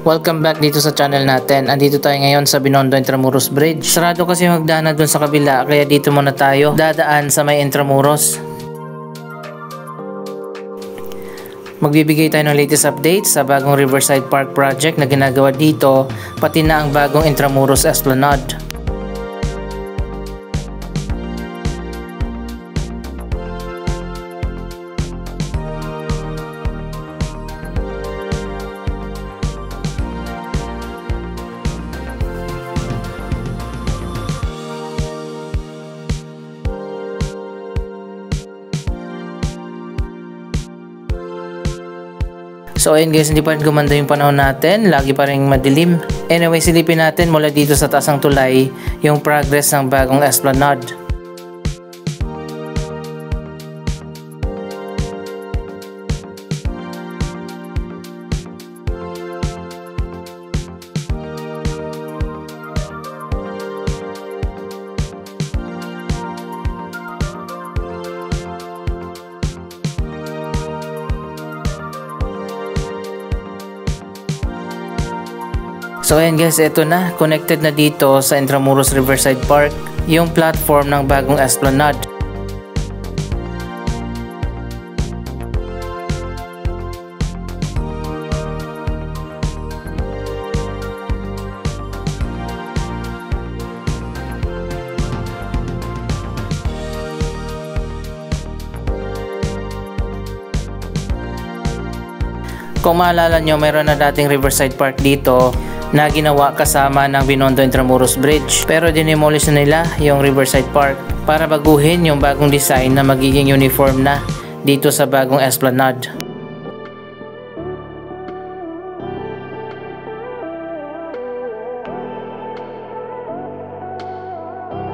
Welcome back dito sa channel natin. Andito tayo ngayon sa Binondo Intramuros Bridge. Sarado kasi yung hagdanan dun sa kabila, kaya dito muna tayo dadaan sa may Intramuros. Magbibigay tayo ng latest update sa bagong Riverside Park project na ginagawa dito, pati na ang bagong Intramuros Esplanade. So ayun guys, hindi pa rin gumanda yung panahon natin, lagi pa rin madilim. Anyway, silipin natin mula dito sa taas ng tulay yung progress ng bagong Esplanade. So ayan guys, eto na, connected na dito sa Intramuros Riverside Park yung platform ng bagong Esplanade. Kung maalala nyo, mayroon na dating Riverside Park dito na ginawa kasama ng Binondo Intramuros Bridge, pero dinimolish na nila yung Riverside Park para baguhin yung bagong design na magiging uniform na dito sa bagong Esplanade.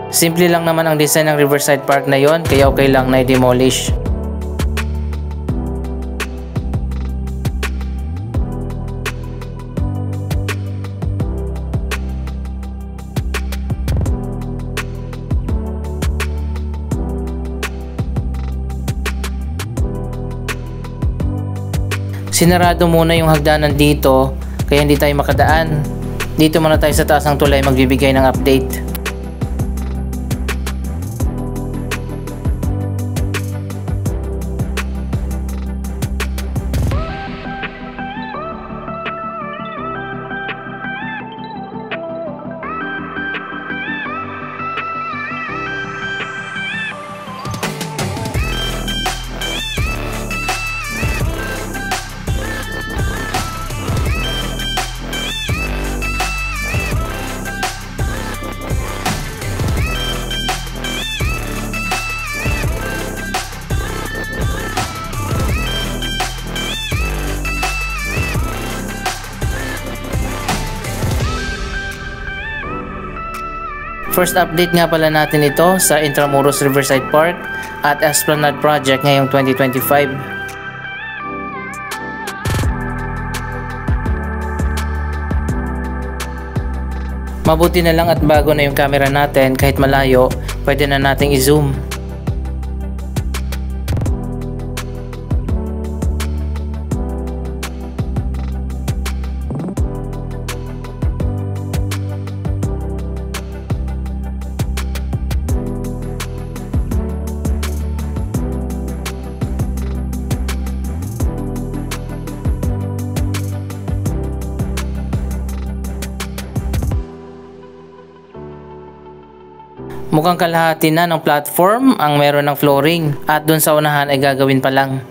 Simple lang naman ang design ng Riverside Park na yon, kaya okay lang na i-demolish. Sinarado muna yung hagdanan dito, kaya hindi tayo makadaan. Dito muna tayo sa taas ng tulay magbibigay ng update. First update nga pala natin ito sa Intramuros Riverside Park at Esplanade Project ngayong 2025. Mabuti na lang at bago na yung camera natin, kahit malayo, pwede na nating i-zoom. Mukhang kalahati na ng platform ang meron ng flooring at dun sa unahan ay gagawin pa lang.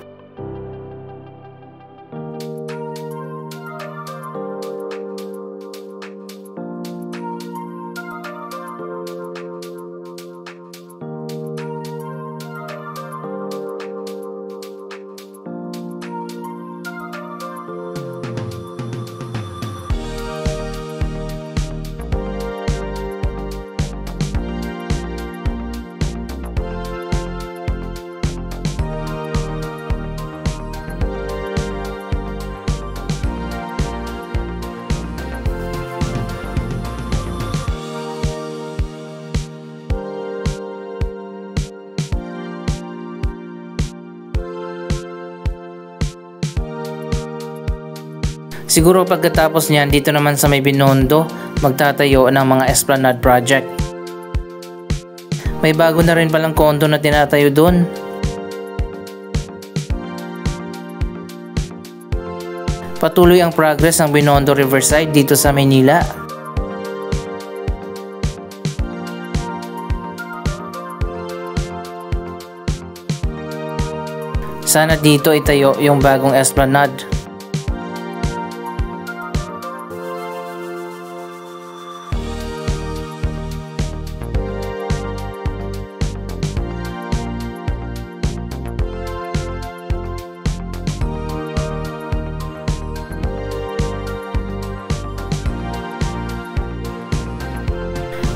Siguro pagkatapos niyan, dito naman sa may Binondo, magtatayo ng mga Esplanade project. May bago na rin palang condo na tinatayo doon. Patuloy ang progress ng Binondo Riverside dito sa Maynila. Sana dito itayo yung bagong Esplanade.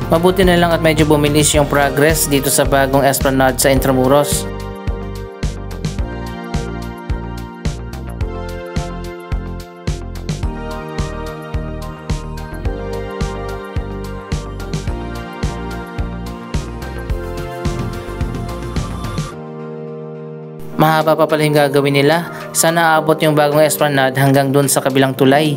Mabuti na lang at medyo bumilis yung progress dito sa bagong Esplanade sa Intramuros. Mahaba pa pala yung gagawin nila. Sana aabot yung bagong Esplanade hanggang dun sa kabilang tulay.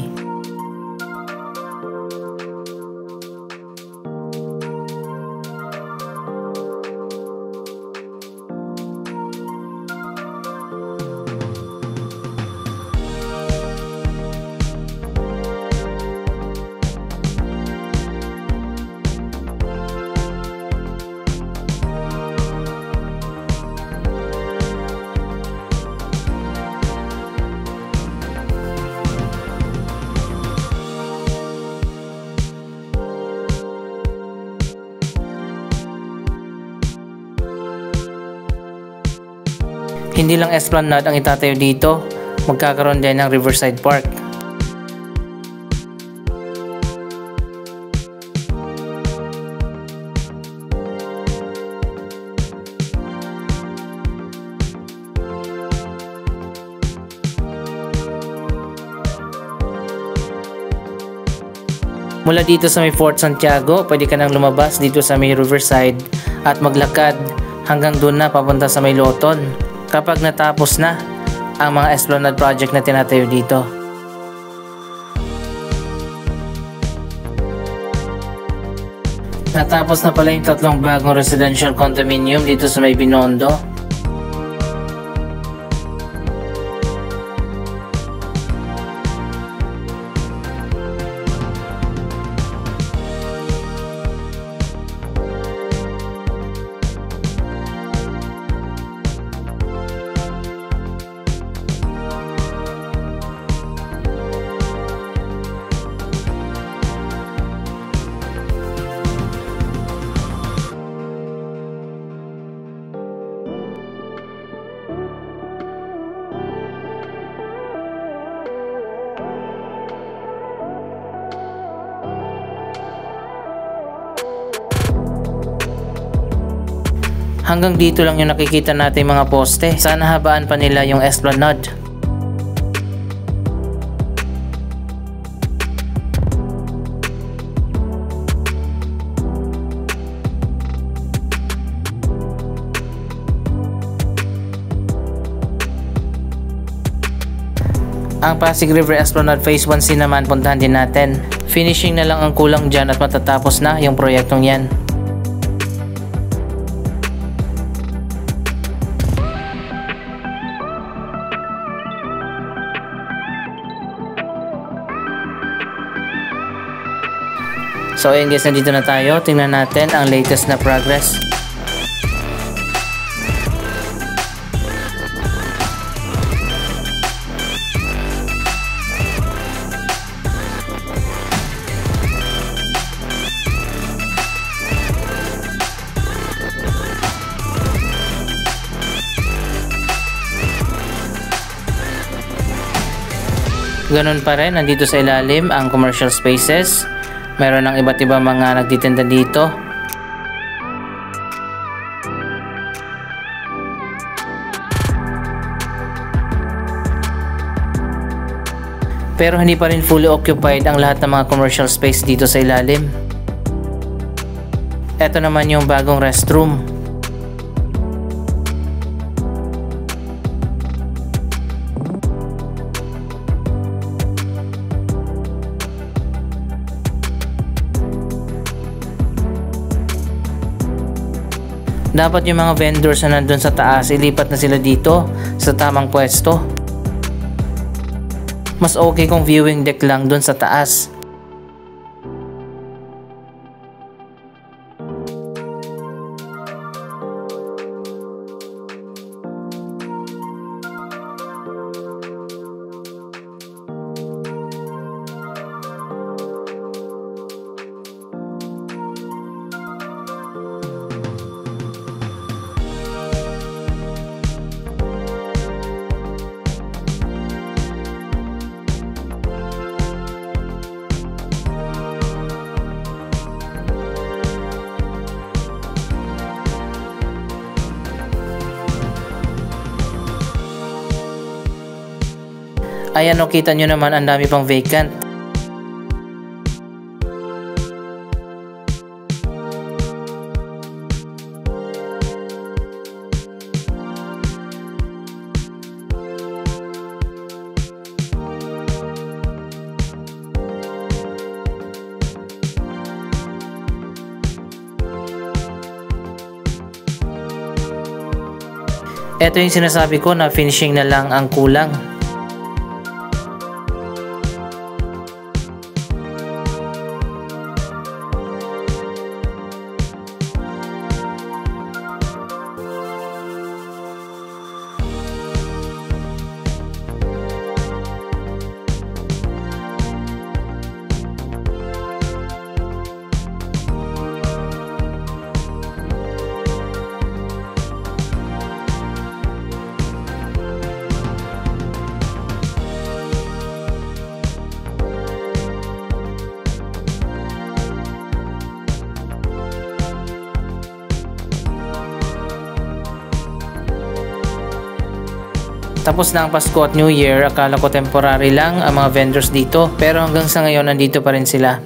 Hindi lang Esplanade ang itatayo dito, magkakaroon din ng Riverside Park. Mula dito sa may Fort Santiago, pwede ka nang lumabas dito sa may Riverside at maglakad hanggang doon na papunta sa may Loton kapag natapos na ang mga Esplanade project na tinatayo dito. Natapos na pala yung 3 bagong residential condominium dito sa may Binondo. Hanggang dito lang yung nakikita natin mga poste. Sana habaan pa nila yung Esplanade. Ang Pasig River Esplanade Phase 1C naman puntahan din natin. Finishing na lang ang kulang dyan at matatapos na yung proyektong yan. So ayun guys, nandito na tayo. Tingnan natin ang latest na progress. Ganun pa rin, nandito sa ilalim ang commercial spaces. Meron ng iba't ibang mga nagtitinda dito. Pero hindi pa rin fully occupied ang lahat ng mga commercial space dito sa ilalim. Ito naman yung bagong restroom. Dapat yung mga vendors na nandun sa taas, ilipat na sila dito sa tamang pwesto. Mas okay kung viewing deck lang dun sa taas. Ayan o, kita nyo naman ang dami pang vacant. Ito yung sinasabi ko na finishing na lang ang kulang. Tapos na ang Pasko at New Year, akala ko temporary lang ang mga vendors dito, pero hanggang sa ngayon nandito pa rin sila.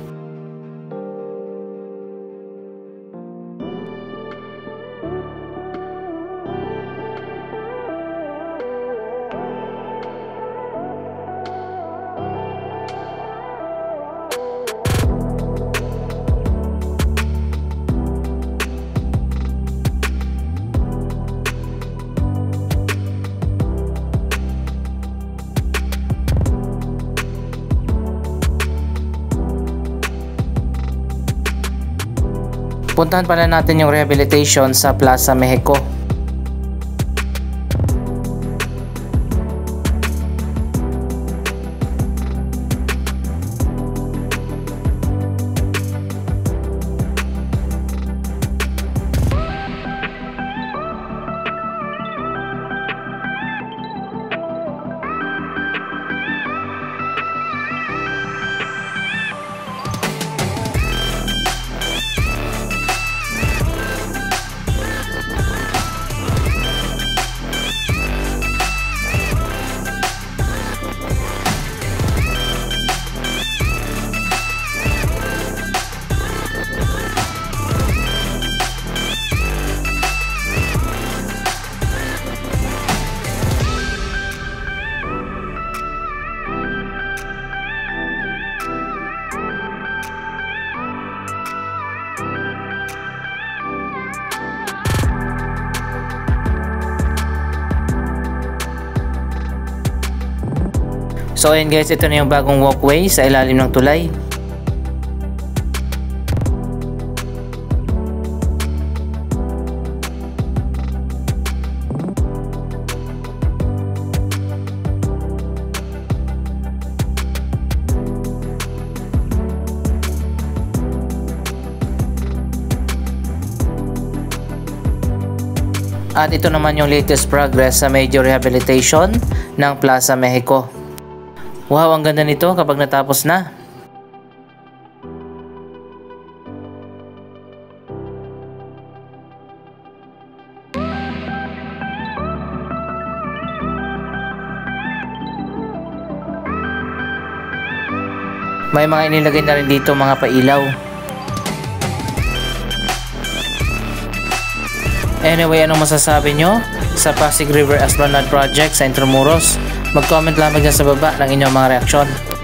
Puntahan pala natin yung rehabilitation sa Plaza Mexico. So ayun guys, ito na yung bagong walkway sa ilalim ng tulay. At ito naman yung latest progress sa major rehabilitation ng Plaza Mexico. Wow, ang ganda nito kapag natapos na. May mga inilagay na rin dito mga pailaw. Anyway, anong masasabi nyo sa Pasig River Esplanade Project sa Intramuros? Mag-comment lamang dyan sa baba ng inyong mga reaksyon.